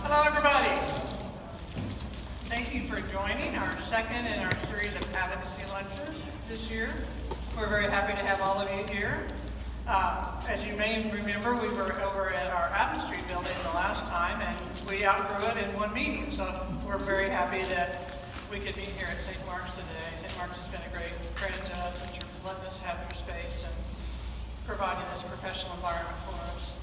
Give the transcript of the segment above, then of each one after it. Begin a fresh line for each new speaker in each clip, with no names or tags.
Hello, everybody. Thank you for joining our second in our series of Advocacy Lunches this year. We're very happy to have all of you here. As you may remember, we were over at our Adams Street building the last time, and we outgrew it in one meeting. So we're very happy that we could be here at St. Mark's today. St. Mark's has been a great friend to us, and you're letting us have your space and providing this professional environment for us.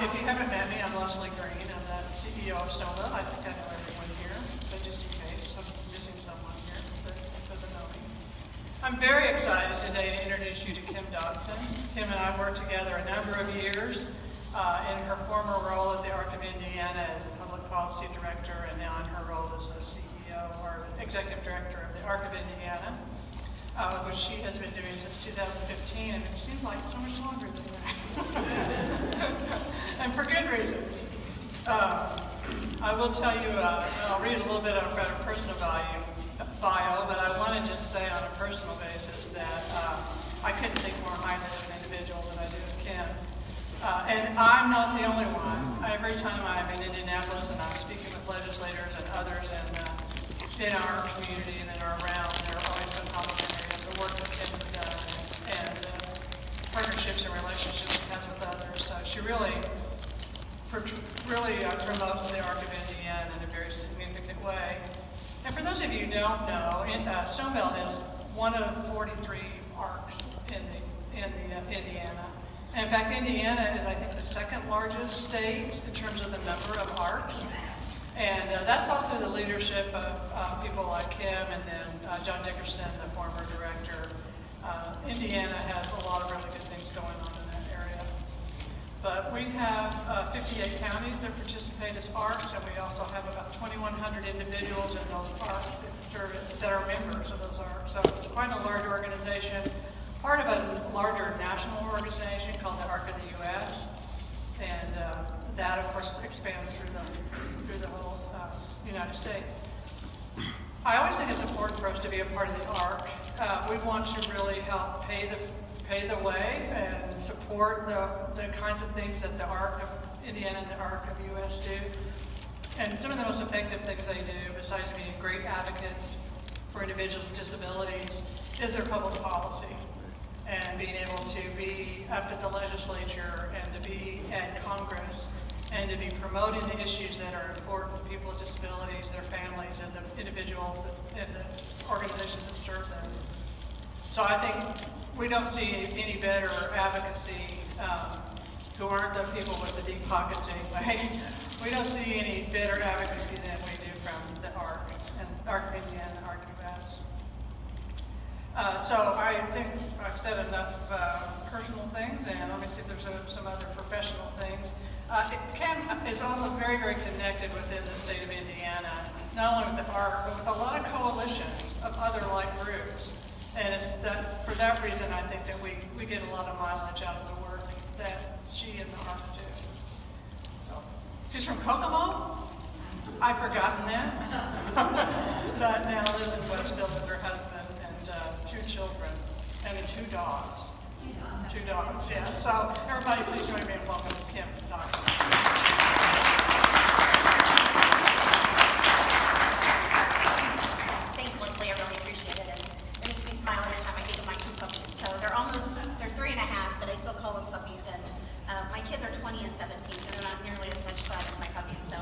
If you haven't met me, I'm Leslie Green. I'm the CEO of Soma. I think I know everyone here, but just in case I'm missing someone here that doesn't know me. I'm very excited today to introduce you to Kim Dodson. Kim and I worked together a number of years in her former role at the Arc of Indiana as the Public Policy Director, and now in her role as the CEO or Executive Director of the Arc of Indiana, which she has been doing since 2015, and it seems like so much longer than that. And for good reasons. I will tell you, I'll read a little bit of her personal bio, but I want to just say on a personal basis that I couldn't think more highly of an individual than I do of Kim. And I'm not the only one. Every time I'm in Indianapolis and I'm speaking with legislators and others in our community and in our realm, they're always so complimentary of the work that Kim has done and partnerships and relationships she has with others. So she really promotes the Arc of Indiana in a very significant way. And for those of you who don't know, Stonebelt is one of 43 arcs in Indiana. And in fact, Indiana is, I think, the second largest state in terms of the number of arcs. And that's all through the leadership of people like Kim and then John Dickerson, the former director. Indiana has a lot of really good things going on in that area. But we have 58 counties that participate as ARCs, and we also have about 2,100 individuals in those ARCs that are members of those ARCs. So it's quite a large organization, part of a larger national organization called the Arc of the U.S. And that, of course, expands through the whole United States. I always think it's important for us to be a part of the ARC. We want to really help pay the way and support the kinds of things that the Arc of Indiana and the Arc of the U.S. do. And some of the most effective things they do, besides being great advocates for individuals with disabilities, is their public policy. And being able to be up at the legislature and to be at Congress and to be promoting the issues that are important to people with disabilities, their families, and the individuals and the organizations that serve them. So I think we don't see any better advocacy who aren't the people with the deep pockets anyway. We don't see any better advocacy than we do from the ARC and ARC of Indiana and ARC US. So I think I've said enough personal things, and let me see if there's some other professional things. Kim is also very, very connected within the state of Indiana, not only with the ARC, but with a lot of coalitions of other like groups. And it's that, for that reason, I think that we get a lot of mileage out of the work that she and the ARC do. So, she's from Kokomo. I've forgotten that. But now lives in Westville with her husband and 2 children and 2 dogs. 2 dogs, yes. So everybody please join me in welcoming Kim Dodson.
Thanks, Leslie. I really appreciate it. And it makes me smile every time I think of my 2 puppies. So they're 3 and a half, but I still call them puppies. And my kids are 20 and 17, so they're not nearly as much fun as my puppies. So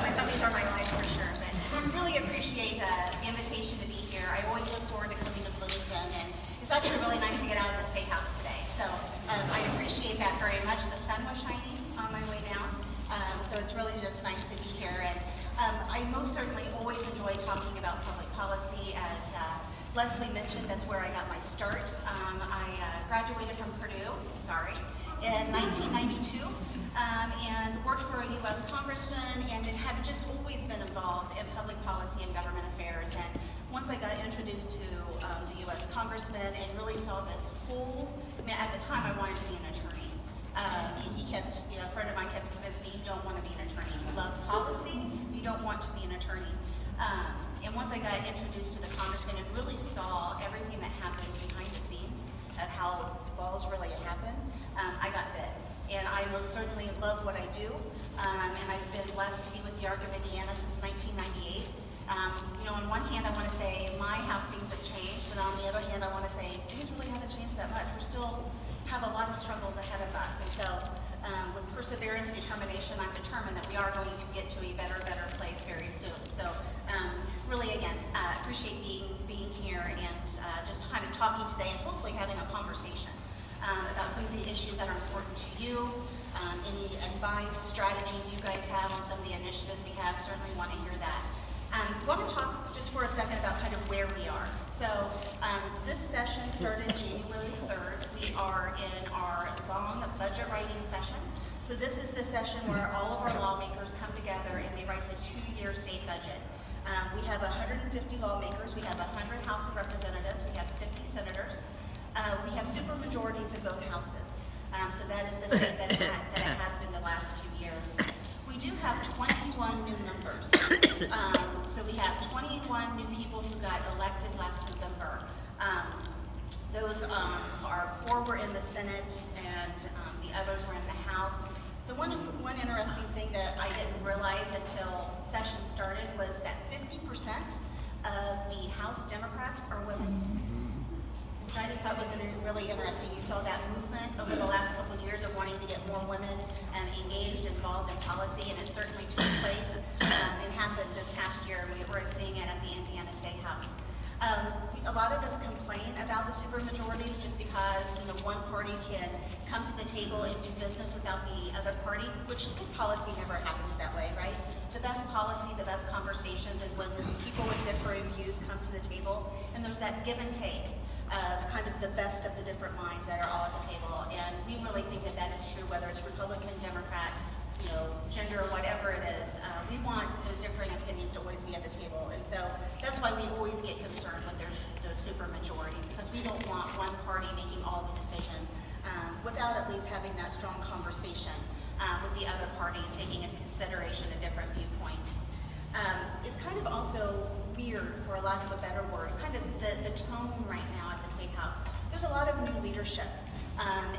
my puppies are my life for sure. But I really appreciate the invitation to be here. I always look forward to coming to Bloomington, and it's actually really nice to get out of the State House today. So I appreciate that very much. The sun was shining on my way down, so it's really just nice to be here. And I most certainly always enjoy talking about public policy. As Leslie mentioned, that's where I got my start. I graduated from Purdue, in 1992, and worked for a U.S. congressman, and have just always been involved in public policy and government affairs. And once I got introduced to the U.S. congressman and really saw this whole, at the time I wanted to be an attorney. He kept, a friend of mine kept convincing me, you don't want to be an attorney. You love policy, you don't want to be an attorney. And once I got introduced to the congressman and really saw everything that happened behind the scenes of how laws really happen, I got bit. And I most certainly love what I do, and I've been blessed to be with the ARC of Indiana since 1998. On one hand, I want to say how things have changed, but on the other hand, I want to say things really haven't changed that much. We still have a lot of struggles ahead of us, and so with perseverance and determination, I'm determined that we are going to get to a better place very soon. So really, again, appreciate being here and just kind of talking today and hopefully having a conversation about some of the issues that are important to you, any advice, strategies you guys have on some of the initiatives we have. Certainly want to hear that. I want to talk just for a second about kind of where we are. So this session started January 3rd. We are in our long budget writing session. So this is the session where all of our lawmakers come together and they write the 2-year state budget. We have 150 lawmakers. We have 100 House of Representatives. We have 50 senators. We have supermajorities in both houses. So that is the state that it has been the last few years. We do have 21 new members. So we have 21 new people who got elected last November. Those are 4 were in the Senate and the others were in the House. The one interesting thing that I didn't realize until session started was that 50% of the House Democrats are women, which I just thought was really interesting. You saw that movement over the last couple of years of wanting to get more women engaged, involved in policy, and it certainly took place and happened this past year. We were seeing it at the Indiana State House. A lot of us complain about the supermajorities just because one party can come to the table and do business without the other party, which good policy never happens that way, right? The best policy, the best conversations is when people with differing views come to the table, and there's that give and take of kind of the best of the different minds that are all at the table. And we really think that that is true, whether it's Republican, Democrat, gender, whatever it is. We want those differing opinions to always be at the table. And so that's why we always get concerned when there's those super majorities, because we don't want one party making all the decisions without at least having that strong conversation with the other party, taking into consideration a different viewpoint. It's kind of also weird, for a lack of a better word, kind of the tone right now at the State House. There's a lot of new leadership.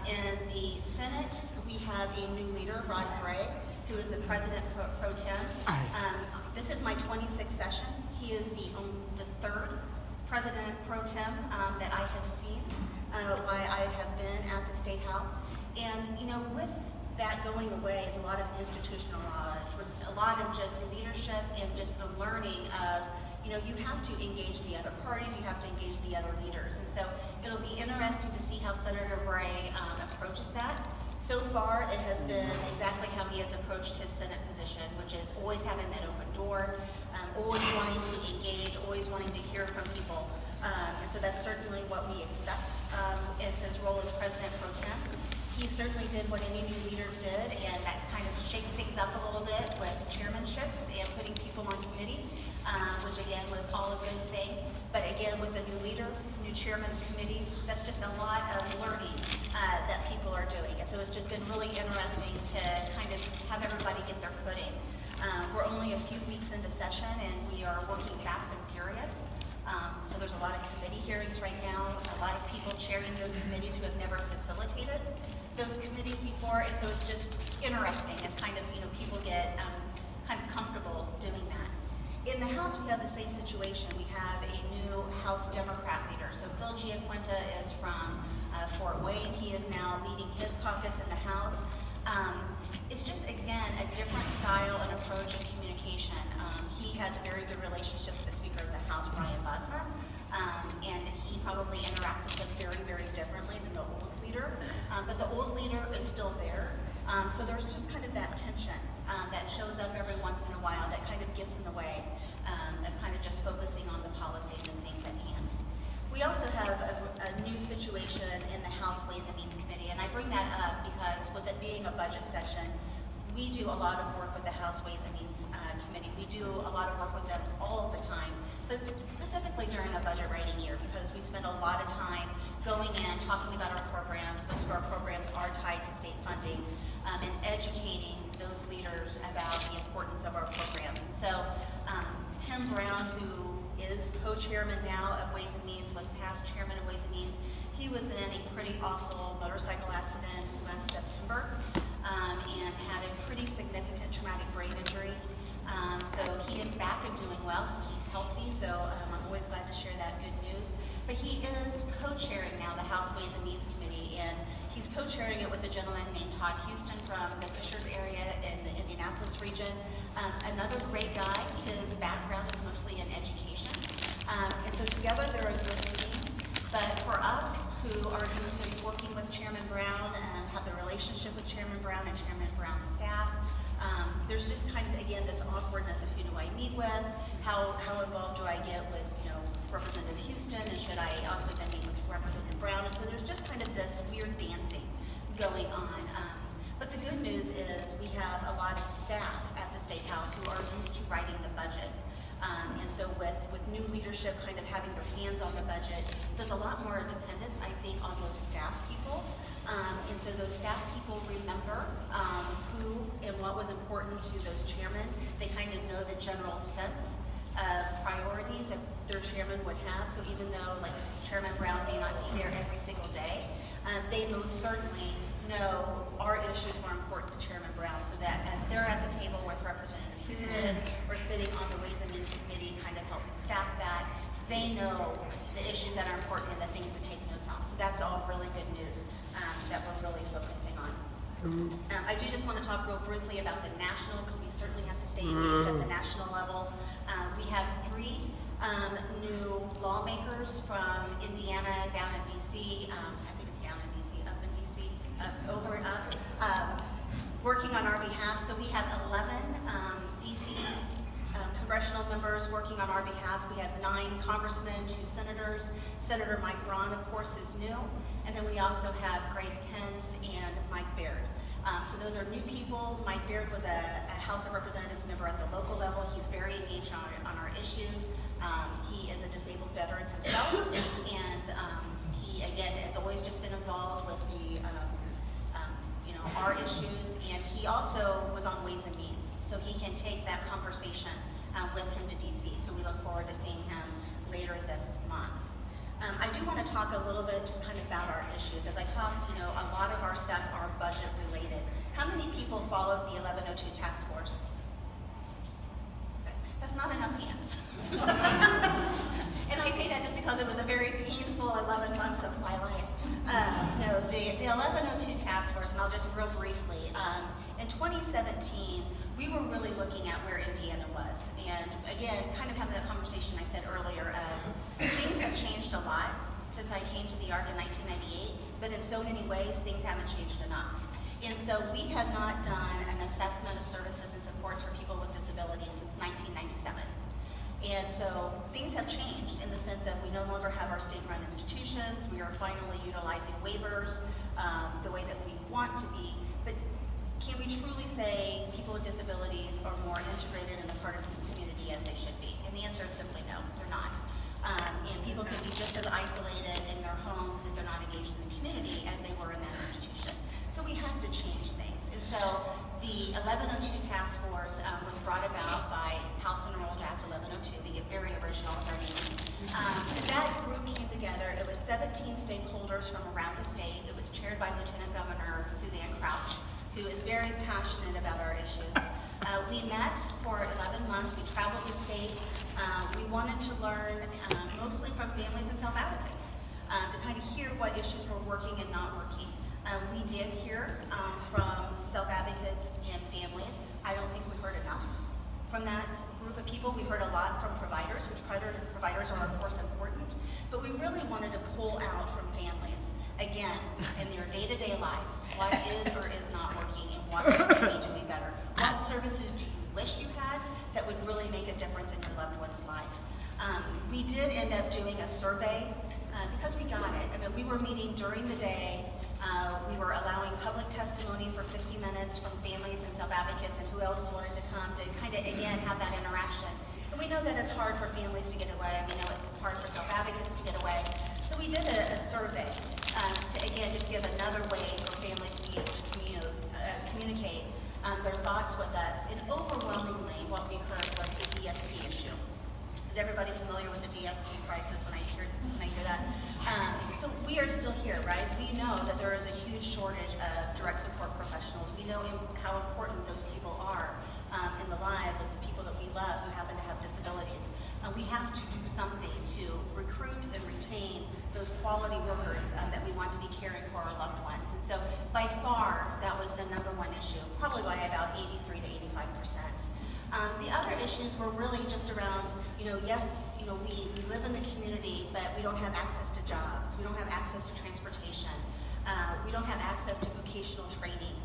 In the Senate, we have a new leader, Rod Gray, who is the president pro tem. This is my 26th session. He is the 3rd president pro tem that I have seen while I have been at the State House. And with that going away is a lot of institutional knowledge, a lot of just leadership and just the learning of, you have to engage the other parties, you have to engage the other leaders. And so it'll be interesting to see how Senator Bray approaches that. So far, it has been exactly how he has approached his Senate position, which is always having that open door, always wanting to engage, always wanting to hear from people. And so that's certainly what we expect as his role as President Pro Tem. He certainly did what any new leader did, and that's kind of shake things up a little bit with chairmanships and putting people on committee, which again was all a good thing. But again, with the new leader, new chairman of committees, that's just a lot of learning that people are doing. And so it's just been really interesting to kind of have everybody get their footing. We're only a few weeks into session, and we are working fast and furious. So there's a lot of committee hearings right now, a lot of people chairing those committees who have never facilitated those committees before, and so it's just interesting as kind of, people get kind of comfortable doing that. In the House, we have the same situation. We have a new House Democrat leader. So Phil Giaquinta is from Fort Wayne. He is now leading his caucus in the House. It's just, again, a different style and approach in communication. He has a very good relationship with the Speaker of the House, Brian Bosma, and he probably interacts with him very, very differently than the old leader. But the old leader is still there. So there's just kind of that tension that shows up every once in a while that kind of gets in the way of kind of just focusing on the policies and things at hand. We also have a new situation in the House Ways and Means Committee, and I bring that up because with it being a budget session, we do a lot of work with the House Ways and Means Committee. We do a lot of work with them all of the time, but specifically during a budget writing year, because we spend a lot of time going in, talking about our programs. Most of our programs are tied to state funding, and educating those leaders about the importance of our programs. And so Tim Brown, who is co-chairman now of Ways and Means, was past chairman of Ways and Means. He was in a pretty awful motorcycle accident last September. and had a pretty significant traumatic brain injury. So he is back and doing well, so he's healthy, so I'm always glad to share that good news. But he is co-chairing now the House Ways and Means Committee, and he's co-chairing it with a gentleman named Todd Houston from the Fishers area in the Indianapolis region. Another great guy. His background is mostly in education. And so together they're a good team. But for us who are used to working with Chairman Brown and have the relationship with Chairman Brown and Chairman Brown's staff, there's just kind of, again, this awkwardness of who do I meet with, how involved do I get with, Representative Houston, and should I also then meet with Representative Brown? And so there's just kind of this weird dancing going on. But the good news is we have a lot of staff at the State House who are used to writing the budget. And so with new leadership kind of having their hands on the budget, there's a lot more dependence, I think, on those staff people. And so those staff people remember who and what was important to those chairmen. They kind of know the general sense of priorities that their chairman would have. So even though, like, Chairman Brown may not be there every single day, they most certainly know our issues were important to Chairman Brown, so that as they're at the table with Representative Houston or sitting on the Ways and Means Committee kind of helping staff that, they know the issues that are important and the things to take notes on. So that's all really good news that we're really focusing on. I do just want to talk real briefly about the national, because we certainly have to stay engaged at the national level. We have 3 new lawmakers from Indiana down in D.C., I think it's down in D.C., up in D.C., over and up, working on our behalf. So we have 11 D.C. Congressional members working on our behalf. We have 9 congressmen, 2 senators. Senator Mike Braun, of course, is new. And then we also have Greg Pence and Mike Baird. So those are new people. Mike Baird was a House of Representatives member at the local level. He's very engaged on our issues. He is a disabled veteran himself, and he, again, has always just been involved with the, our issues. And he also was on Ways and Means, so he can take that conversation with him to DC. So we look forward to seeing him later this month. I do want to talk a little bit just kind of about our issues. As I talked, a lot of our stuff are budget related. How many people followed the 1102 task force? Okay. That's not enough hands. And I say that just because it was a very painful 11 months of my life. No, the 1102 task force, and I'll just real briefly, in 2017, we were really looking at where Indiana was. And again, kind of having that conversation I said earlier, things have changed a lot since I came to the ARC in 1998, but in so many ways, things haven't changed enough. And so we have not done an assessment of services and supports for people with disabilities since 1997. And so things have changed in the sense that we no longer have our state-run institutions. We are finally utilizing waivers the way that we want to be. But can we truly say people with disabilities are more integrated in the part of the community as they should be? And the answer is simply no, they're not. And people can be just as isolated in their homes if they're not engaged in the community as they were in that institution. So we have to change things. And so the 1102 task force was brought about by House Enrolled Act 1102. They get very original with their name. That group came together. It was 17 stakeholders from around the state. It was chaired by Lieutenant Governor Suzanne Crouch, who is very passionate about our issues. We met for 11 months. We traveled the state. We wanted to learn mostly from families and self-advocates to kind of hear what issues were working and not working. We did hear from self-advocates and families. I don't think we heard enough from that group of people. We heard a lot from providers, which providers are of course important, but we really wanted to pull out from families, again, in their day-to-day lives, what is or is not working and what can we do better. What services do you wish you had that would really make a difference in your loved one's life? We did end up doing a survey because we got it. I mean, we were meeting during the day. We were allowing public testimony for 50 minutes from families and self-advocates and who else wanted to come to kind of, again, have that interaction. And we know that it's hard for families to get away. We know it's hard for self-advocates to get away. So we did a survey to, again, just give another way for families to be able to communicate their thoughts with us. And overwhelmingly, what we heard was the DSP issue. Is everybody familiar with the DSP crisis when I hear that? So we are still here, right? We know that there is a huge shortage of direct support professionals. We know how important those people are in the lives of the people that we love who happen to have disabilities. We have to do something to recruit and retain those quality workers that we want to be caring for our loved ones. And so by far, that was the number one issue, probably by about 83 to 85%. The other issues were really just around, yes, we live in the community, but we don't have access to jobs. We don't have access to transportation. We don't have access to vocational training.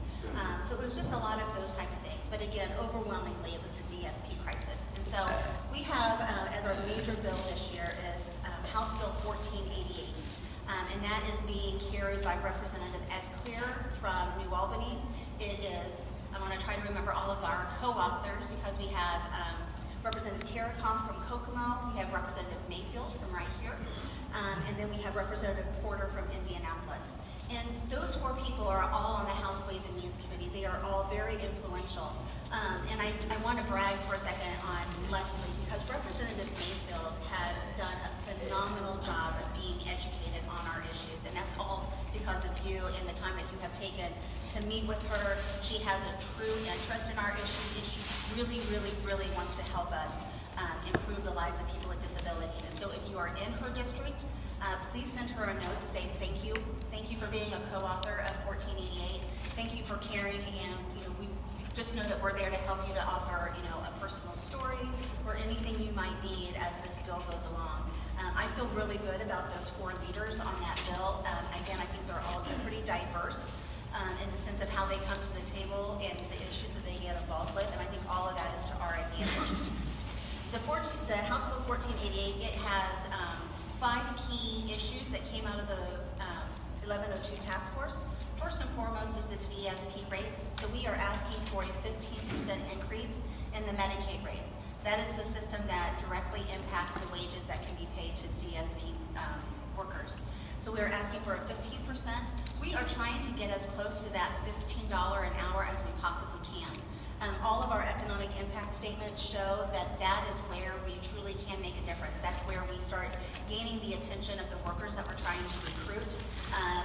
So it was just a lot of those type of things. But again, overwhelmingly, it was the DSP crisis. And so we have, as our major bill this year, is House Bill 1488. And that is being carried by Representative Ed Clear from New Albany. It is, I want to try to remember all of our co-authors because we have Representative Karakoff from Kokomo, we have Representative Mayfield from right here, and then we have Representative Porter from Indianapolis. And those four people are all on the House Ways and Means Committee. They are all very influential. And I want to brag for a second on Leslie because Representative Mayfield has done a phenomenal job of being educated on our issues. And that's all because of you and the time that you have taken to meet with her. She has a true interest in our issues, and she really, really, really wants to help us improve the lives of people with disabilities. And so if you are in her district, please send her a note to say thank you. Thank you for being a co-author of 1488. Thank you for caring, and we just know that we're there to help you to offer a personal story or anything you might need as this bill goes along. I feel really good about those four leaders on that bill. Again, I think they're all pretty diverse in the sense of how they come to the table and the issues that they get involved with, and I think all of that is to our advantage. The House Bill 1488, it has 5 key issues that came out of the 1102 task force. First and foremost is the DSP rates. So we are asking for a 15% increase in the Medicaid rates. That is the system that directly impacts the wages that can be paid to DSP workers. So we are asking for a 15%. We are trying to get as close to that $15 an hour as we possibly can. All of our economic impact statements show that that is where we truly can make a difference. That's where we start gaining the attention of the workers that we're trying to recruit.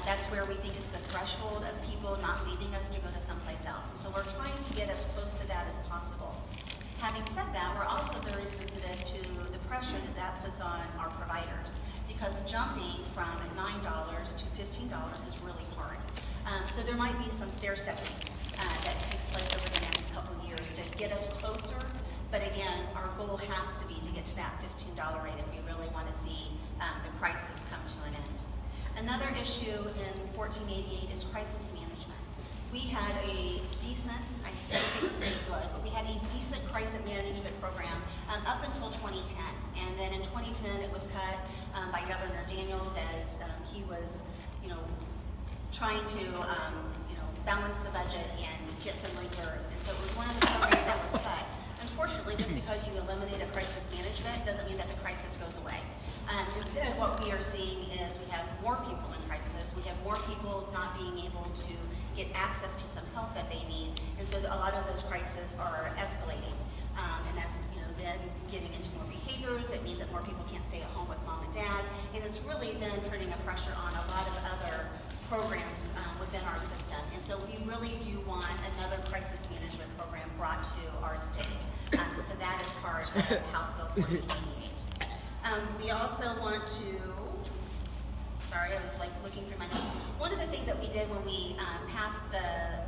That's where we think is the threshold of people not leaving us to go to someplace else. And so we're trying to get as close to that as possible. Having said that, we're also very sensitive to the pressure that that puts on our providers because jumping from $9 to $15 is really hard. So there might be some stair-stepping that takes place over the next couple years to get us closer. But again, our goal has to be to get to that $15 rate if we really want to see the crisis come to an end. Another issue in 1488 is crisis management. We had a decent, I don't think it's good, but we had a decent crisis management program up until 2010. And then in 2010, it was cut by Governor Daniels as he was, trying to, balance the budget and get some reserves. And so it was one of the programs that was cut. Unfortunately, just because you eliminate a crisis management doesn't mean that the crisis goes away. Instead, what we are seeing is we have more people in crisis. We have more people not being able to get access to some help that they need. And so a lot of those crises are escalating. And that's, then getting into more behaviors. It means that more people can't stay at home with mom and dad. And it's really then putting a pressure on a lot of other programs within our system. And so we really do want another crisis management program brought to our state. So that is part of House Bill 1488. We also want to, sorry, I was looking through my notes. One of the things that we did when we passed the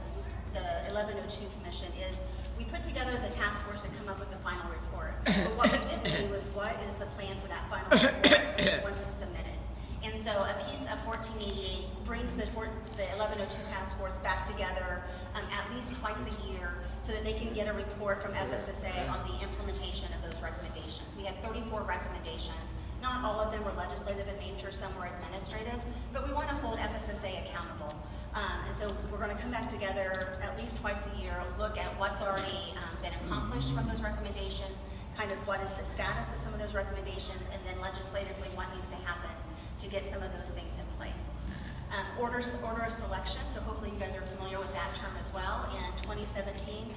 1102 Commission is we put together the task force to come up with the final report. But what we didn't do is what is the plan for that final report once it's submitted. And so a piece of 1488 brings the 1102 task force back together at least twice a year so that they can get a report from FSSA on the implementation of those recommendations. We have 34 recommendations. Not all of them were legislative in nature, some were administrative, but we want to hold FSSA accountable. And so we're going to come back together at least twice a year, look at what's already been accomplished from those recommendations, kind of what is the status of some of those recommendations, and then legislatively what needs to happen to get some of those things in place. Order of selection, so hopefully you guys are familiar with that term as well. In 2017,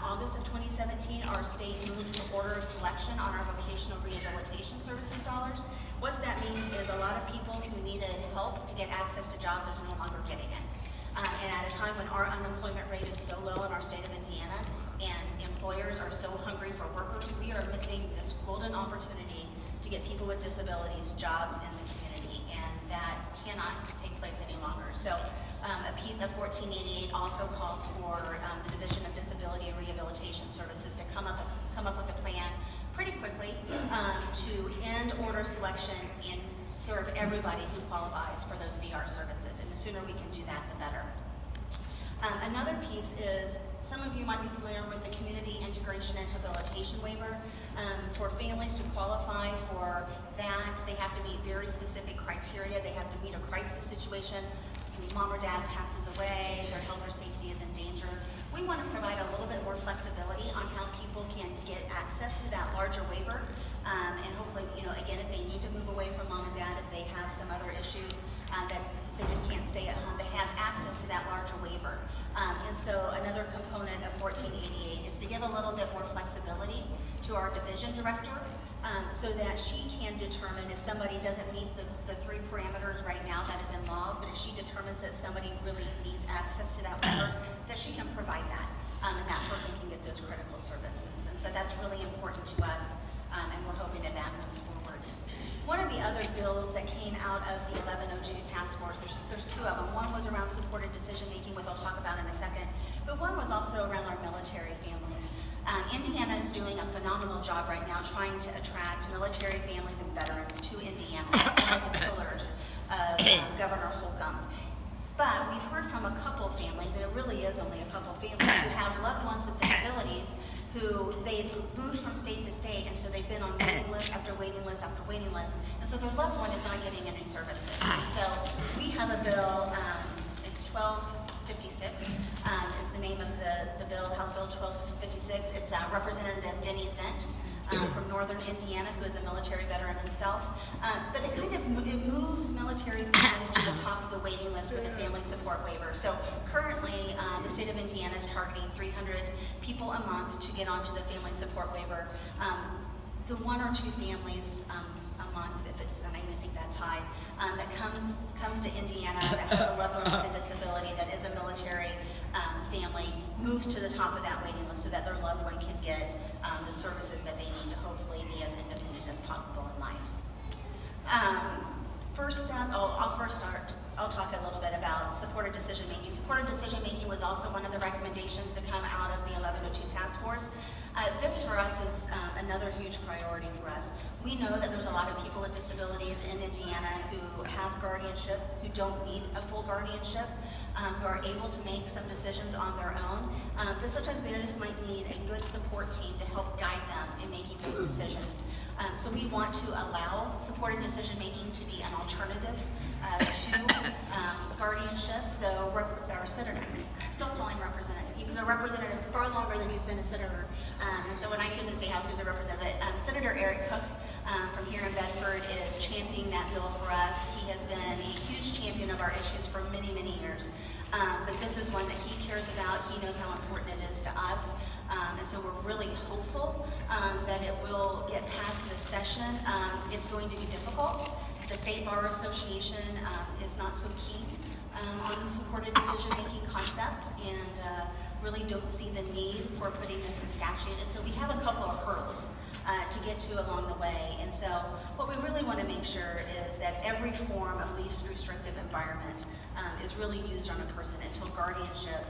August of 2017, our state moved to order of selection on our vocational rehabilitation services dollars. What that means is a lot of people who needed help to get access to jobs are no longer getting it. And at a time when our unemployment rate is so low in our state of Indiana and employers are so hungry for workers, we are missing this golden opportunity to get people with disabilities jobs in the community, and that cannot take place any longer. So a piece of 1488 also calls for the Division of Disability and Rehabilitation Services to come up with a plan pretty quickly to end order selection and serve everybody who qualifies for those VR services. And the sooner we can do that, the better. Another piece is, some of you might be familiar with the Community Integration and Habilitation Waiver. For families to qualify for that, they have to meet very specific criteria. They have to meet a crisis situation. Mom or dad passes away, their health or safety is in danger. We want to provide a little bit more flexibility on how people can get access to that larger waiver. And hopefully, again, if they need to move away from mom and dad, if they have some other issues that they just can't stay at home, they have access to that larger waiver. And so another component of 1488 is to give a little bit more flexibility to our division director so that she can determine if somebody doesn't meet the three parameters right now that is in law, but if she determines that somebody really needs access to that waiver, that she can provide that, and that person can get those critical services. And so that's really important to us, and we're hoping that moves forward. One of the other bills that came out of the 1102 task force, there's two of them. One was around supported decision-making, which I'll talk about in a second, but one was also around our military families. Indiana is doing a phenomenal job right now trying to attract military families and veterans to Indiana. It's one of the pillars of Governor Holcomb. But we've heard from a couple families, and it really is only a couple families, who have loved ones with disabilities who they've moved from state to state, and so they've been on waiting list after waiting list after waiting list, and so their loved one is not getting any services. And so we have a bill, it's 1256, is the name of the bill, House Bill 1256. It's Representative Denny Zent from Northern Indiana, who is a military veteran himself. But it moves military families to the top of the waiting list for the family support waiver. So currently, the state of Indiana is targeting 300 people a month to get onto the family support waiver. The one or two families a month, if it's, I don't even think that's high, that comes to Indiana that has a loved one with a disability that is a military family, moves to the top of that waiting list so that their loved one can get the services that they need to hopefully be as independent as possible in life. First up, I'll talk a little bit about supported decision-making. Supported decision-making was also one of the recommendations to come out of the 1102 task force. This for us is another huge priority for us. We know that there's a lot of people with disabilities in Indiana who have guardianship, who don't need a full guardianship, who are able to make some decisions on their own, but sometimes they just might need a good support team to help guide them in making those decisions. So we want to allow supported decision-making to be an alternative to guardianship. So our senator, I still call him representative. He was a representative far longer than he's been a senator. So when I came to the State House, he was a representative. Senator Eric Cook from here in Bedford is championing that bill for us. He has been a huge champion of our issues for many, many years. But this is one that he cares about. He knows how important it is to us. And so we're really hopeful that it will get past this session. It's going to be difficult. The State Bar Association is not so keen on the supported decision-making concept and really don't see the need for putting this in statute. And so we have a couple of hurdles to get to along the way. And so what we really want to make sure is that every form of least restrictive environment is really used on a person until guardianship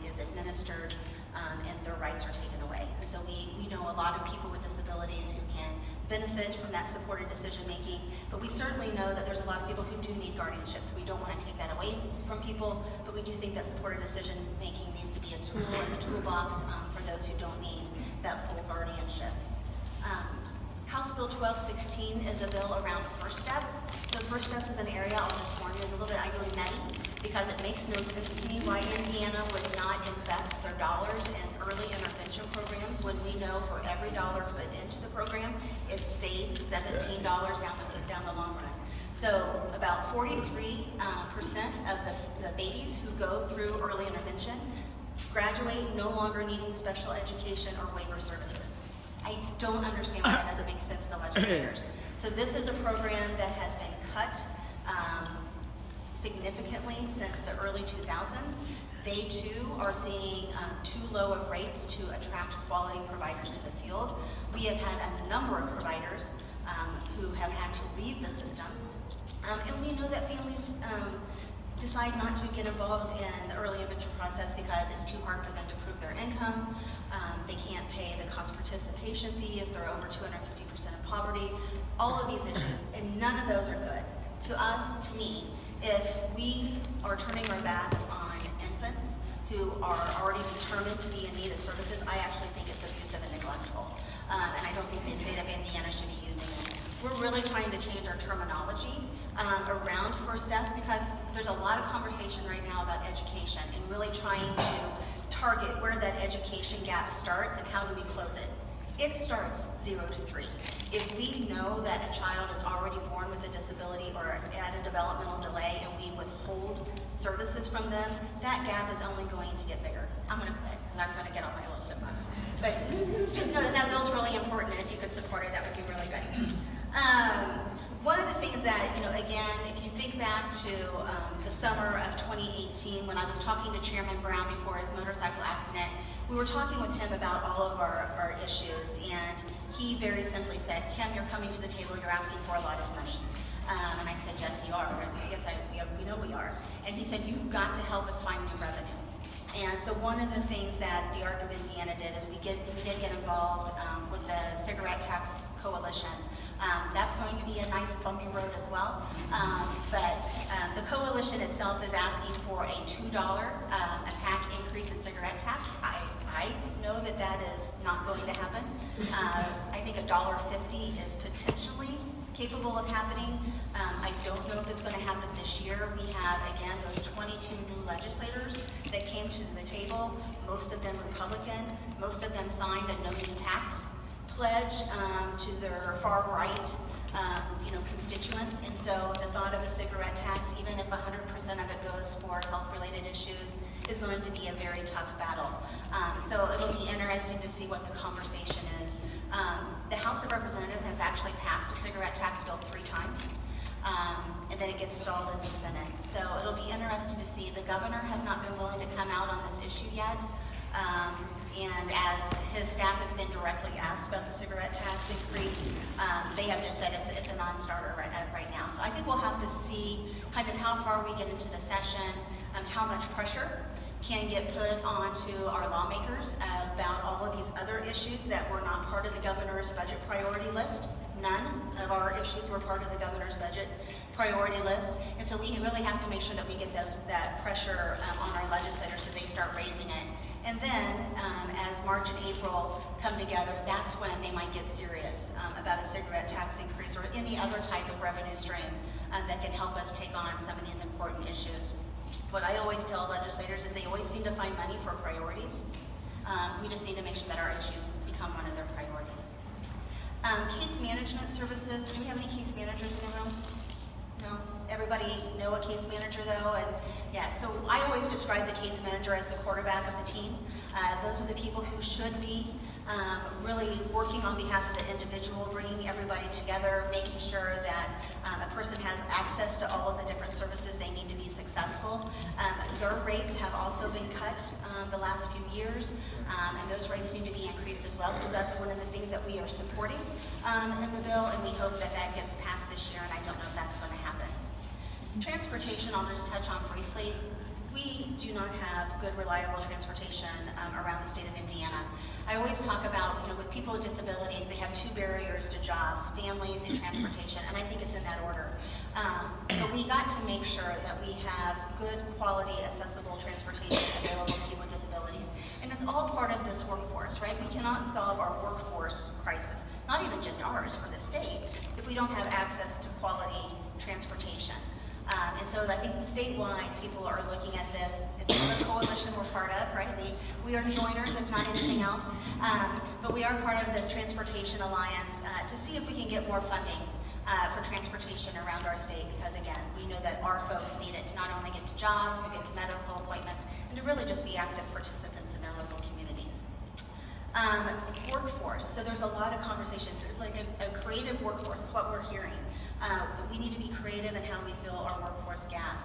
is administered and their rights are taken away. And so we know a lot of people with disabilities who can benefit from that supported decision-making, but we certainly know that there's a lot of people who do need guardianship, so we don't want to take that away from people, but we do think that supported decision-making needs to be a tool in the toolbox for those who don't need that full guardianship. House Bill 1216 is a bill around first steps. So first steps is an area, I'll just warn you, is a little bit nutty because it makes no sense to me why Indiana would not invest their dollars in early intervention programs when we know for every dollar put into the program, it saves $17 down the long run. So about 43% of the babies who go through early intervention graduate no longer needing special education or waiver services. I don't understand why that doesn't make sense to legislators. So this is a program that has been cut significantly since the early 2000s. They too are seeing too low of rates to attract quality providers to the field. We have had a number of providers who have had to leave the system. And we know that families decide not to get involved in the early intervention process because it's too hard for them to prove their income. They can't pay the cost participation fee if they're over 250% of poverty. All of these issues, and none of those are good. To us, to me, if we are turning our backs on infants who are already determined to be in need of services, I actually think it's abusive and neglectful. And I don't think the state of Indiana should be using it. We're really trying to change our terminology around first steps because there's a lot of conversation right now about education and really trying to target where that education gap starts and how do we close it. It starts 0 to 3. If we know that a child is already born with a disability or at a developmental delay and we withhold services from them, that gap is only going to get bigger. I'm going to quit because I'm going to get on my little soapbox. But just know that that bill's really important, and if you could support it, that would be really good. One of the things that, again, if you think back to the summer of 2018 when I was talking to Chairman Brown before his motorcycle accident, we were talking with him about all of our issues, and he very simply said, Kim, you're coming to the table, you're asking for a lot of money. And I said, yes, you are. Yes, we know we are. And he said, you've got to help us find new revenue. And so one of the things that the ARC of Indiana did is we did get involved with the Cigarette Tax Coalition. That's going to be a nice bumpy road as well. But the coalition itself is asking for a $2 a pack increase in cigarette tax. I know that that is not going to happen. I think $1.50 is potentially capable of happening. I don't know if it's going to happen this year. We have, again, those 22 new legislators that came to the table, most of them Republican, most of them signed a no new tax pledge to their far right constituents. And so the thought of a cigarette tax, even if 100% of it goes for health-related issues, is going to be a very tough battle. So it'll be interesting to see what the conversation is. The House of Representatives has actually passed a cigarette tax bill 3 times, and then it gets stalled in the Senate. So it'll be interesting to see. The governor has not been willing to come out on this issue yet. And as his staff has been directly asked about the cigarette tax increase, they have just said it's a non-starter right now. So I think we'll have to see kind of how far we get into the session, how much pressure can get put onto our lawmakers about all of these other issues that were not part of the governor's budget priority list. None of our issues were part of the governor's budget priority list. And so we really have to make sure that we get that pressure on our legislators so they start raising it. And then, as March and April come together, that's when they might get serious about a cigarette tax increase or any other type of revenue stream that can help us take on some of these important issues. What I always tell legislators is they always seem to find money for priorities. We just need to make sure that our issues become one of their priorities. Case management services. Do we have any case managers in the room? No? Everybody know a case manager though? And yeah, so I always describe the case manager as the quarterback of the team. Those are the people who should be really working on behalf of the individual, bringing everybody together, making sure that a person has access to all of the different services they need to be successful. Their rates have also been cut the last few years, and those rates seem to be increased as well. So that's one of the things that we are supporting in the bill, and we hope that that gets passed this year, and I don't know if that's going to happen. Transportation, I'll just touch on briefly. We do not have good, reliable transportation around the state of Indiana. I always talk about, with people with disabilities, they have 2 barriers to jobs, families and transportation, and I think it's in that order. But we got to make sure that we have good, quality, accessible transportation available to people with disabilities. And it's all part of this workforce, right? We cannot solve our workforce crisis, not even just ours for the state, if we don't have access to quality transportation. And so I think statewide, people are looking at this. It's another coalition we're part of, right? We are joiners, if not anything else. But we are part of this Transportation Alliance to see if we can get more funding for transportation around our state. Because again, we know that our folks need it to not only get to jobs, but get to medical appointments, and to really just be active participants in their local communities. Workforce. So there's a lot of conversations. It's like a creative workforce. It's what we're hearing. We need to be creative in how we fill our workforce gaps.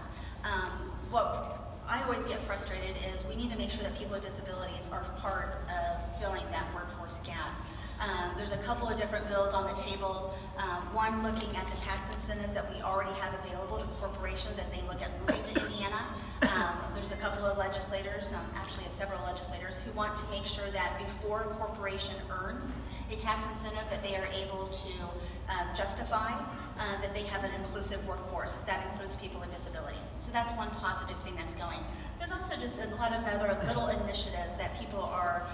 What I always get frustrated is we need to make sure that people with disabilities are part of filling that workforce gap. There's a couple of different bills on the table. One looking at the tax incentives that we already have available to corporations as they look at moving to Indiana. There's a couple of legislators, actually several legislators, who want to make sure that before a corporation earns a tax incentive that they are able to justify that they have an inclusive workforce. That includes people with disabilities. So that's one positive thing that's going. There's also just a lot of other little initiatives that people are,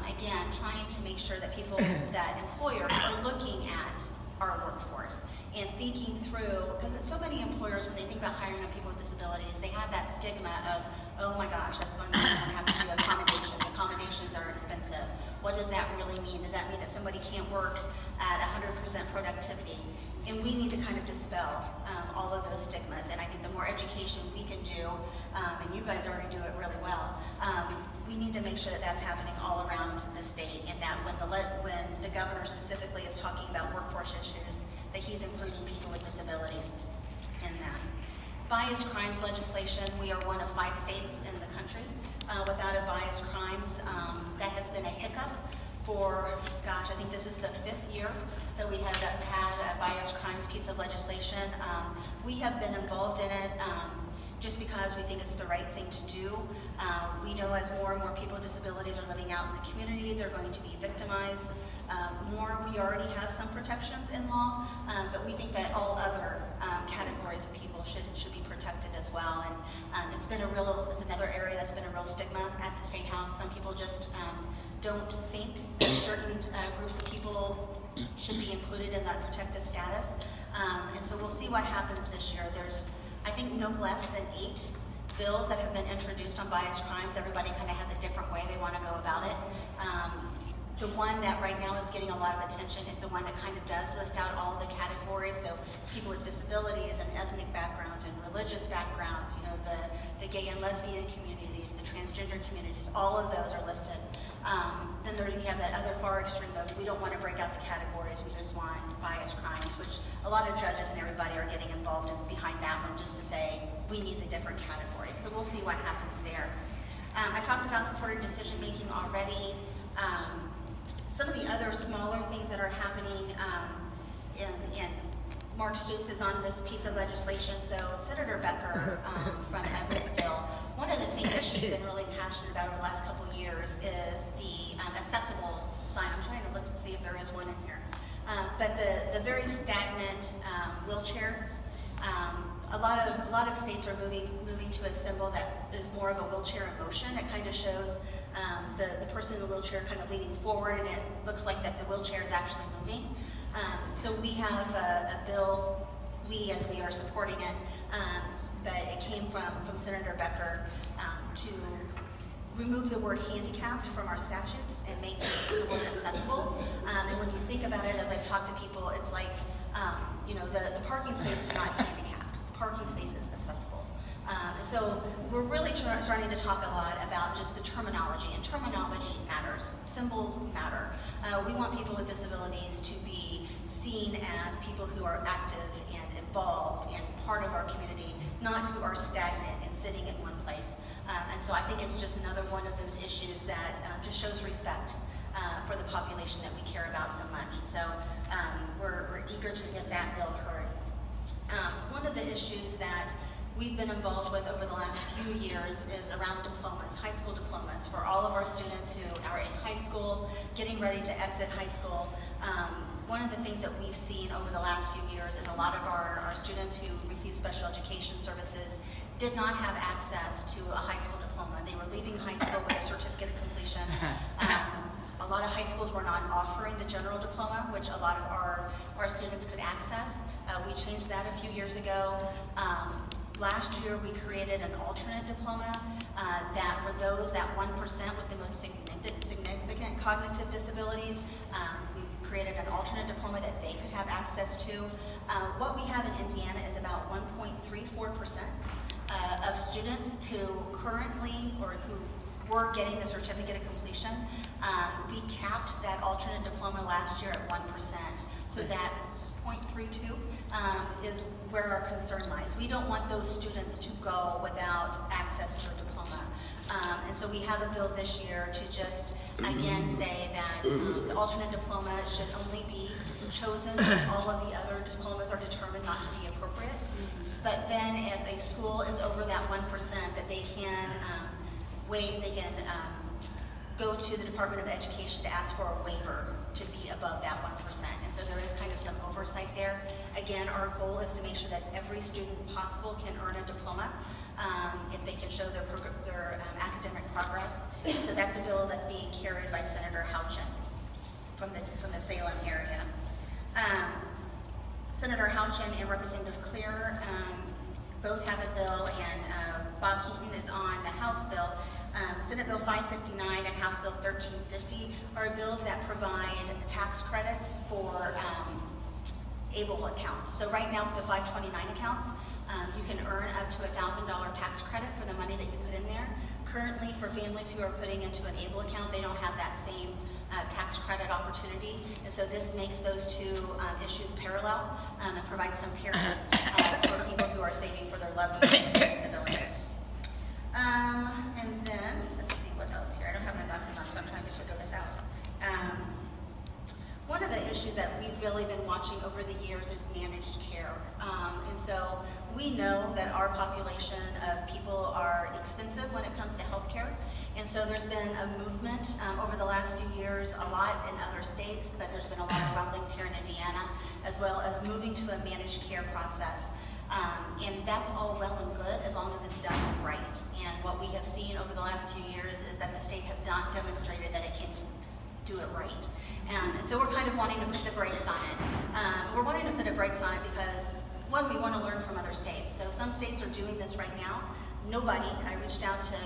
again, trying to make sure that people, that employers are looking at our workforce and thinking through, because so many employers, when they think about hiring on people with disabilities, they have that stigma of, oh my gosh, that's going to have to do accommodations. Accommodations are expensive. What does that really mean? Does that mean that somebody can't work at 100% productivity? And we need to kind of dispel all of those stigmas. And I think the more education we can do, and you guys already do it really well, we need to make sure that that's happening all around the state, and that when the governor specifically is talking about workforce issues, that he's including people with disabilities in that. Bias crimes legislation, we are one of 5 states in the country without a bias crimes. That has been a hiccup for, gosh, I think this is the 5th year that we have had a bias crimes piece of legislation. We have been involved in it just because we think it's the right thing to do. We know as more and more people with disabilities are living out in the community, they're going to be victimized more. We already have some protections in law, but we think that all other categories of people should be protected as well. And it's another area that's been a real stigma at the State House. Some people just don't think that certain groups of people should be included in that protected status. And so we'll see what happens this year. There's, I think, no less than 8 bills that have been introduced on bias crimes. Everybody kind of has a different way they want to go about it. The one that right now is getting a lot of attention is the one that kind of does list out all of the categories. So people with disabilities and ethnic backgrounds and religious backgrounds, you know, the gay and lesbian communities, the transgender communities, all of those are listed. Then you have that other far extreme of we don't want to break out the categories, we just want bias crimes, which a lot of judges and everybody are getting involved in behind that one just to say we need the different categories. So we'll see what happens there. I talked about supported decision making already. Some of the other smaller things that are happening, and Mark Stoops is on this piece of legislation. So Senator Becker from Evansville, one of the things that she's been really passionate about over the last couple of years is the accessible sign. I'm trying to look and see if there is one in here. But the very stagnant wheelchair. A lot of states are moving to a symbol that is more of a wheelchair in motion. It kind of shows the person in the wheelchair kind of leaning forward, and it looks like that the wheelchair is actually moving. So we have a bill, as we are supporting it, but it came from Senator Becker to remove the word handicapped from our statutes and make the word accessible. And when you think about it, as I've talked to people, it's like, you know, the parking space is not handicapped. The parking space is accessible. So we're really starting to talk a lot about just the terminology, and terminology matters. Symbols matter. We want people with disabilities to be seen as people who are active and involved and part of our community, not who are stagnant and sitting in one place. And so I think it's just another one of those issues that just shows respect for the population that we care about so much. So we're eager to get that bill heard. One of the issues that we've been involved with over the last few years is around diplomas, high school diplomas, for all of our students who are in high school, getting ready to exit high school. One of the things that we've seen over the last few years is a lot of our students who receive special education services did not have access to a high school diploma. They were leaving high school with a certificate of completion. A lot of high schools were not offering the general diploma, which a lot of our students could access. We changed that a few years ago. Last year, we created an alternate diploma that for those, that 1% with the most significant cognitive disabilities, we created an alternate diploma that they could have access to. What we have in Indiana is about 1.34% of students who currently, or who were getting the certificate of completion. We capped that alternate diploma last year at 1%, so that 0.32 is where our concern lies. We don't want those students to go without access to a diploma. And so we have a bill this year to just, again, say that the alternate diploma should only be chosen if all of the other diplomas are determined not to be appropriate. But then if a school is over that 1%, that they can go to the Department of Education to ask for a waiver to be above that 1%. And so there is kind of some oversight there. Again, our goal is to make sure that every student possible can earn a diploma if they can show their academic progress. So that's a bill that's being carried by Senator Houchin from the Salem area. Senator Houchin and Representative Clear both have a bill, and Bob Heaton is on the House bill. Senate Bill 559 and House Bill 1350 are bills that provide tax credits for ABLE accounts. So right now with the 529 accounts, you can earn up to a $1,000 tax credit for the money that you put in there. Currently, for families who are putting into an ABLE account, they don't have that same tax credit opportunity, and so this makes those two issues parallel and provides some parity for people who are saving for their loved ones with disability. And then, let's see what else here. I don't have my glasses on, so I'm trying to figure this out. One of the issues that we've really been watching over the years is managed care. And so we know that our population of people are expensive when it comes to healthcare. And so there's been a movement over the last few years, a lot in other states, but there's been a lot of rumblings here in Indiana, as well as moving to a managed care process. And that's all well and good as long as it's done right. And what we have seen over the last few years is that the state has not demonstrated that it can do it right. And so we're kind of wanting to put the brakes on it. We're wanting to put the brakes on it because, one, we want to learn from other states. So some states are doing this right now. I reached out to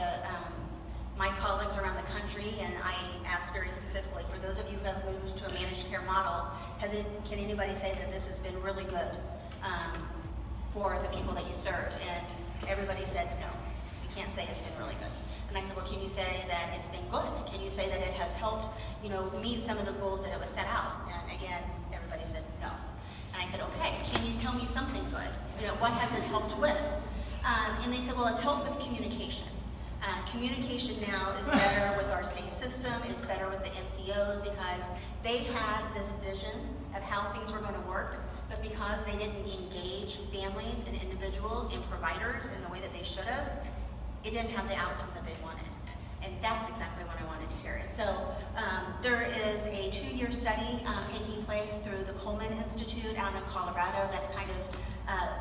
my colleagues around the country, and I asked very specifically, for those of you who have moved to a managed care model, can anybody say that this has been really good for the people that you serve? And everybody said, no, we can't say it's been really good. And I said, well, can you say that it's been good? Can you say that it has helped, meet some of the goals that it was set out? And again, everybody said no. And I said, okay, can you tell me something good? What has it helped with? And they said, well, it's helped with communication. Communication now is better with our state system, it's better with the NCOs, because they had this vision of how things were going to work, but because they didn't engage families and individuals and providers in the way that they should have, it didn't have the outcomes that they wanted. And that's exactly what I wanted to hear. So there is a 2-year study taking place through the Coleman Institute out in Colorado. That's kind of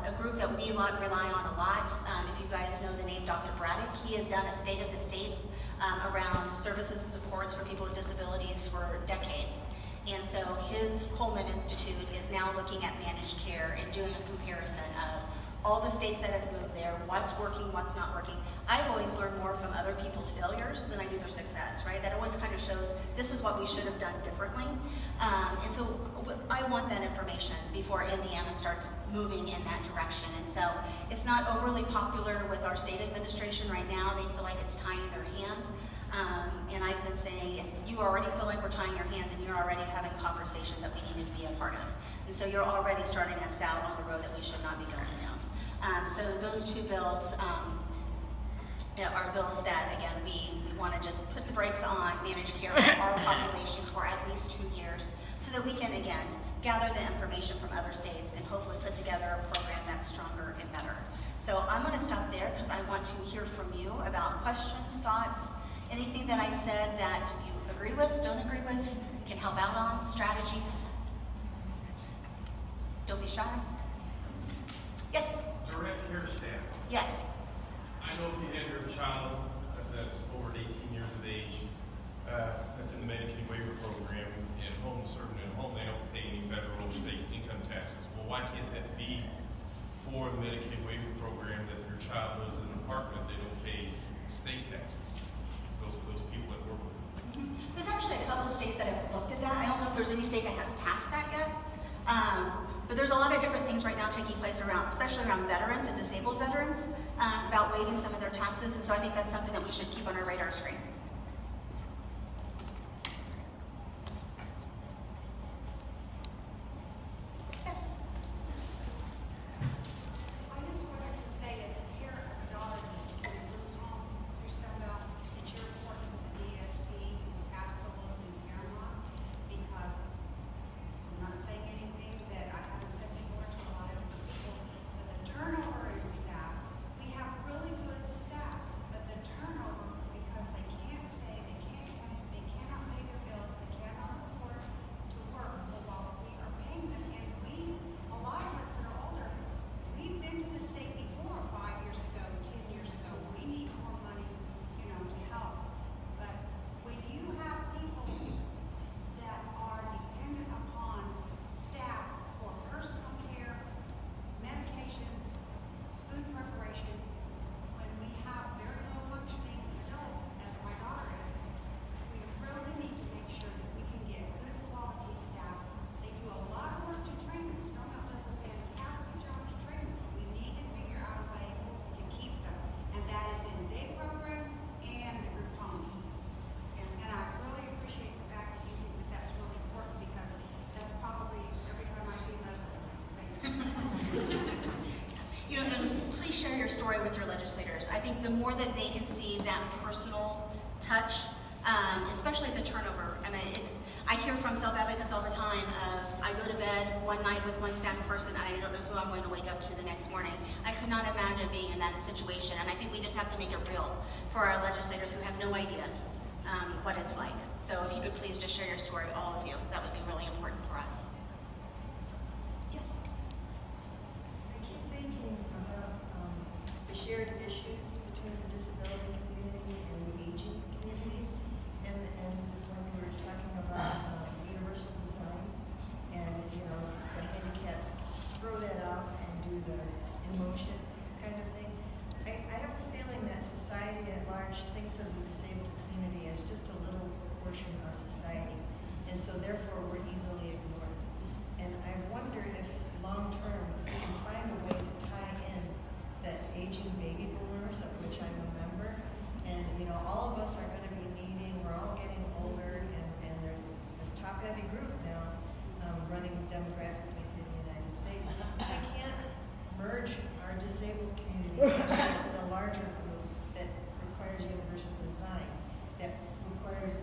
a group that we rely on a lot. If you guys know the name Dr. Braddock, he has done a state of the states around services and supports for people with disabilities for decades. And so his Coleman Institute is now looking at managed care and doing a comparison of all the states that have moved there, what's working, what's not working. I've always learned more from other people's failures than I do their success, right? That always kind of shows this is what we should have done differently. And so I want that information before Indiana starts moving in that direction. And so it's not overly popular with our state administration right now. They feel like it's tying their hands. And I've been saying, if you already feel like we're tying your hands and you're already having conversations that we need to be a part of. And so you're already starting us out on the road that we should not be going down. So those two bills are bills that, again, we want to just put the brakes on managed care for our population for at least 2 years so that we can, again, gather the information from other states and hopefully put together a program that's stronger and better. So I'm going to stop there because I want to hear from you about questions, thoughts, anything that I said that you agree with, don't agree with, can help out on, strategies. Don't be shy. Yes?
Direct care staff.
Yes.
I know if you have your child that's over 18 years of age, that's in the Medicaid waiver program, and serving at home, they don't pay any federal or state income taxes. Well, why can't that be for the Medicaid waiver program that your child lives in an apartment, they don't pay state taxes? Those people that work with them.
There's actually a couple of states that have looked at that. I don't know if there's any state that has passed that yet. But there's a lot of different things right now taking place around, especially around veterans and disabled veterans, about waiving some of their taxes. And so I think that's something that we should keep on our radar screen. Yes? think the more that they can see that personal touch, especially the turnover. I mean, I hear from self-advocates all the time of, I go to bed one night with one staff person and I don't know who I'm going to wake up to the next morning. I could not imagine being in that situation, and I think we just have to make it real for our legislators who have no idea what it's like. So if you could please just share your story, all of you, that would be really important for us. Yes?
I keep thinking about the shared issues between the disability community and the aging community, and when we were talking about universal design and the handicap, throw that out and do the in motion kind of thing. I have a feeling that society at large thinks of the disabled community as just a little portion of society, and so therefore we're easily ignored. And I wonder if long-term we can find a way to tie in the aging baby boomers, of which I'm a member, and all of us are going to be needing, we're all getting older, and there's this top-heavy group now running demographically in the United States. We can't merge our disabled community into the larger group that requires universal design, that requires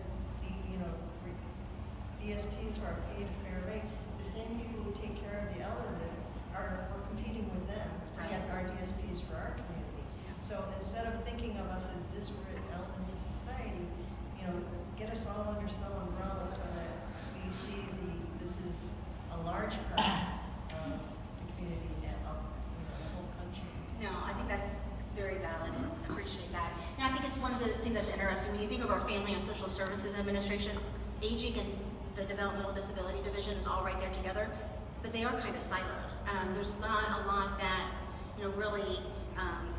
DSPs who are paid a fair rate. The same people who take care of the elderly we're competing with them to get our DSPs for our community. So instead of thinking of us as disparate elements of society, get us all under some umbrella so that we see this is a large part of the community and of the whole country.
No, I think that's very valid. I appreciate that. And I think it's one of the things that's interesting. When you think of our Family and Social Services Administration, aging and the Developmental Disability Division is all right there together, but they are kind of siloed. There's not a lot that really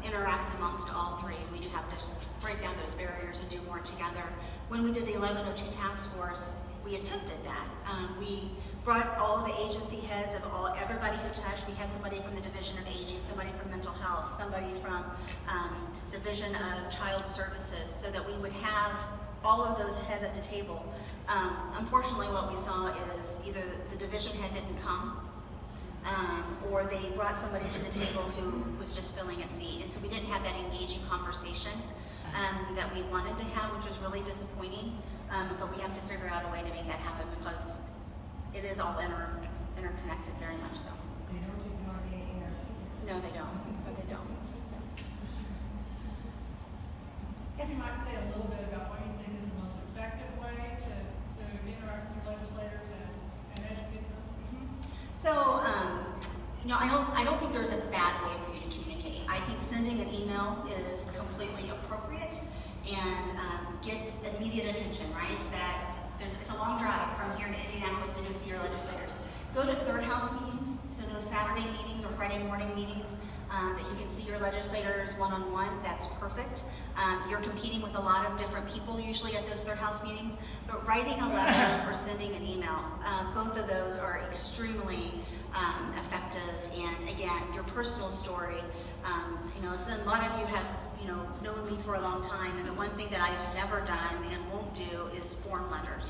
interacts amongst all three. We do have to break down those barriers and do more together. When we did the 1102 task force, we attempted that. We brought all the agency heads of everybody who touched. We had somebody from the Division of Aging, somebody from Mental Health, somebody from Division of Child Services, so that we would have all of those heads at the table. Unfortunately, what we saw is either the division head didn't come, or they brought somebody to the table who was just filling a seat. And so we didn't have that engaging conversation that we wanted to have, which was really disappointing. But we have to figure out a way to make that happen because it is all interconnected very much so.
They don't ignore AARP.
No, they don't. No, they don't.
You might say a little bit about what you think is the most effective way to interact with your legislators and educate them.
So, I don't think there's a bad way for you to communicate. I think sending an email is completely appropriate and gets immediate attention, right? It's a long drive from here to Indianapolis to go see your legislators. Go to third house meetings, so those Saturday meetings or Friday morning meetings that you can see your legislators one-on-one, that's perfect. You're competing with a lot of different people usually at those third house meetings, but writing a letter or sending an email, both of those are extremely effective. And again, your personal story, so a lot of you have known me for a long time, and the one thing that I've never done and won't do is form letters.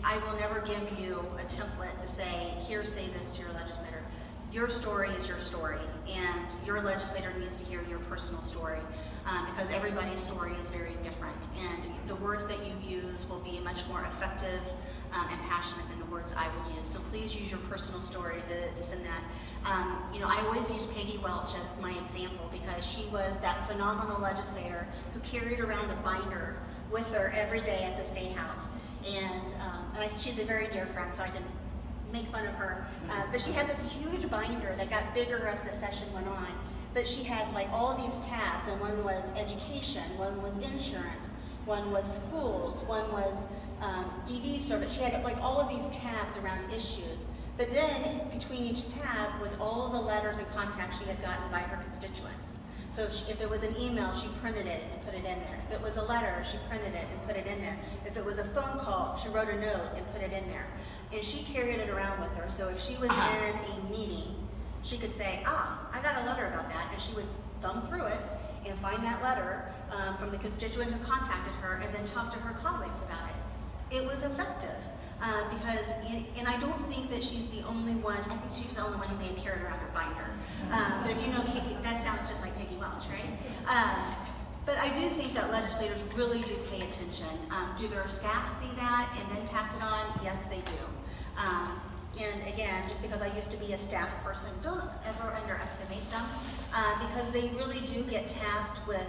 I will never give you a template to say, here, say this to your legislator. Your story is your story, and your legislator needs to hear your personal story because everybody's story is very different, and the words that you use will be much more effective and passionate than the words I would use. So please use your personal story to send that. I always use Peggy Welch as my example because she was that phenomenal legislator who carried around a binder with her every day at the State House. And she's a very dear friend, so I didn't make fun of her. But she had this huge binder that got bigger as the session went on. But she had like all these tabs, and one was education, one was insurance, one was schools, one was DD service. She had like all of these tabs around issues. But then between each tab was all of the letters and contacts she had gotten by her constituents. So if it was an email, she printed it and put it in there. If it was a letter, she printed it and put it in there. If it was a phone call, she wrote a note and put it in there. And she carried it around with her. So if she was in a meeting, she could say, I got a letter about that. And she would thumb through it and find that letter from the constituent who contacted her and then talk to her colleagues about it. It was effective. Because, and I don't think that she's the only one, I think she's the only one who may have carried around her binder. But if you know Peggy, that sounds just like Peggy Welch, right? But I do think that legislators really do pay attention. Do their staff see that and then pass it on? Yes, they do. And again, just because I used to be a staff person, don't ever underestimate them, because they really do get tasked with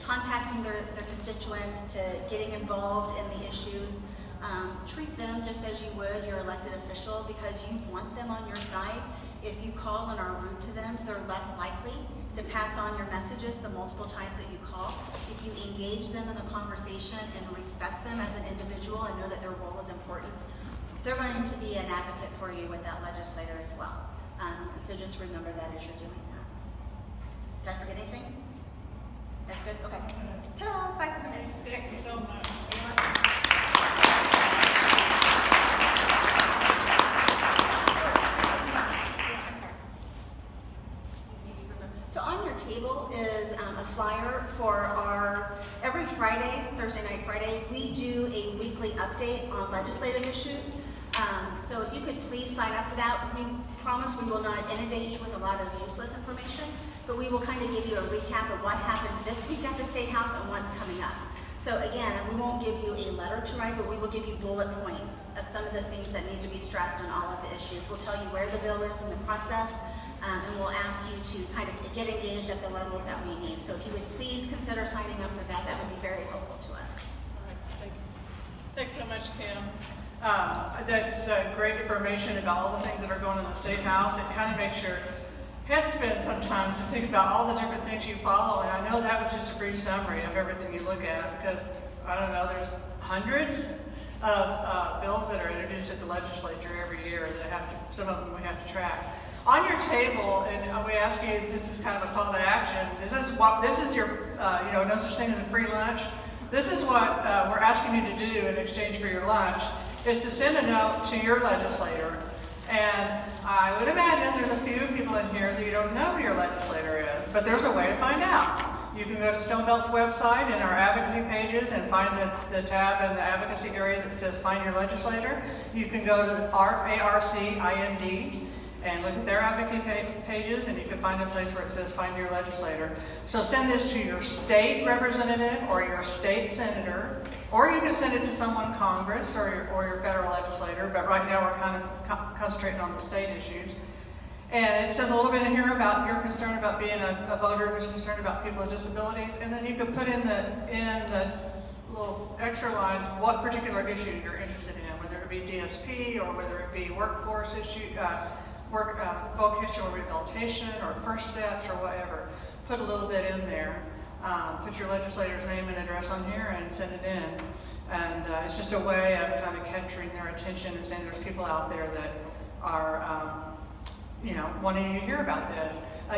contacting their constituents, to getting involved in the issues. Treat them just as you would your elected official, because you want them on your side. If you call and are rude to them, they're less likely to pass on your messages the multiple times that you call. If you engage them in a conversation and respect them as an individual and know that their role is important, they're going to be an advocate for you with that legislator as well. So just remember that as you're doing that. Did I forget anything? That's good? Okay. Ta-da, 5 minutes.
Thank you so much.
So on your table is a flyer for our, every Friday, Thursday night Friday, we do a weekly update on legislative issues. So if you could please sign up for that. We promise we will not inundate you with a lot of useless information, but we will kind of give you a recap of what happened this week at the State House and what's coming up. So again, we won't give you a letter to write, but we will give you bullet points of some of the things that need to be stressed on all of the issues. We'll tell you where the bill is in the process, and we'll ask you to kind of get engaged at the levels that we need. So if you would please consider signing up for that, that would be very helpful to us.
All right, thank you. Thanks so much, Kim. That's great information about all the things that are going on in the State House. It kind of makes your head spin sometimes to think about all the different things you follow. And I know that was just a brief summary of everything you look at, because, I don't know, there's hundreds of bills that are introduced at the legislature every year that have to, some of them we have to track. On your table, and we ask you, this is kind of a call to action, this is your, no such thing as a free lunch. This is what we're asking you to do in exchange for your lunch, is to send a note to your legislator. And I would imagine there's a few people in here that you don't know who your legislator is, but there's a way to find out. You can go to Stonebelt's website and our advocacy pages and find the tab in the advocacy area that says Find Your Legislator. You can go to ARCIND and look at their advocacy pages, and you can find a place where it says Find Your Legislator. So send this to your state representative or your state senator, or you can send it to someone in Congress or your federal legislator, but right now we're kind of concentrating on the state issues. And it says a little bit in here about your concern about being a voter who's concerned about people with disabilities, and then you can put in the little extra lines what particular issue you're interested in, whether it be DSP or whether it be workforce issue, vocational rehabilitation or first steps or whatever. Put a little bit in there. Put your legislator's name and address on here and send it in. And it's just a way of kind of capturing their attention and saying there's people out there that are, wanting you to hear about this.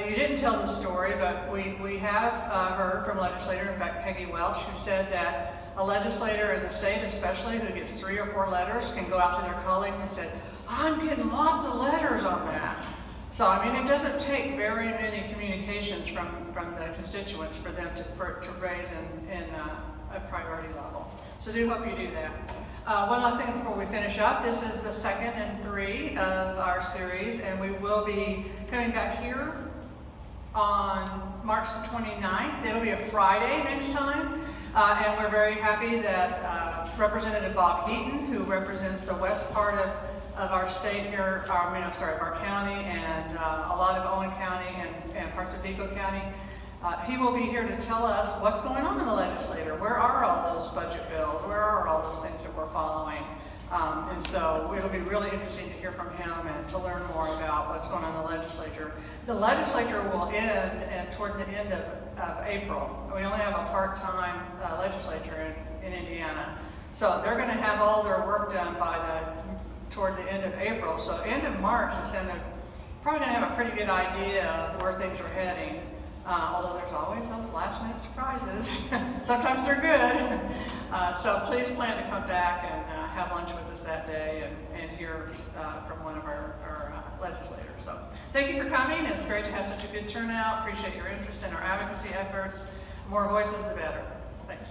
You didn't tell the story, but we have heard from a legislator, in fact, Peggy Welch, who said that a legislator in the state, especially, who gets 3 or 4 letters, can go out to their colleagues and say, I'm getting lots of letters on that. So, I mean, it doesn't take very many communications from the constituents for them to raise in a priority level. So do hope you do that. One last thing before we finish up. This is the second in 3 of our series, and we will be coming back here on March the 29th. It'll be a Friday next time. And we're very happy that Representative Bob Heaton, who represents the west part of our state here, of our county, and a lot of Owen County and parts of Vigo County. He will be here to tell us what's going on in the legislature. Where are all those budget bills? Where are all those things that we're following? And so it'll be really interesting to hear from him and to learn more about what's going on in the legislature. The legislature will end towards the end of April. We only have a part-time legislature in Indiana. So they're going to have all their work done toward the end of April. So end of March is probably going to have a pretty good idea of where things are heading. Although there's always those last-minute surprises. Sometimes they're good. So please plan to come back and have lunch with us that day and hear from one of our legislators. So thank you for coming. It's great to have such a good turnout. Appreciate your interest in our advocacy efforts. The more voices, the better. Thanks.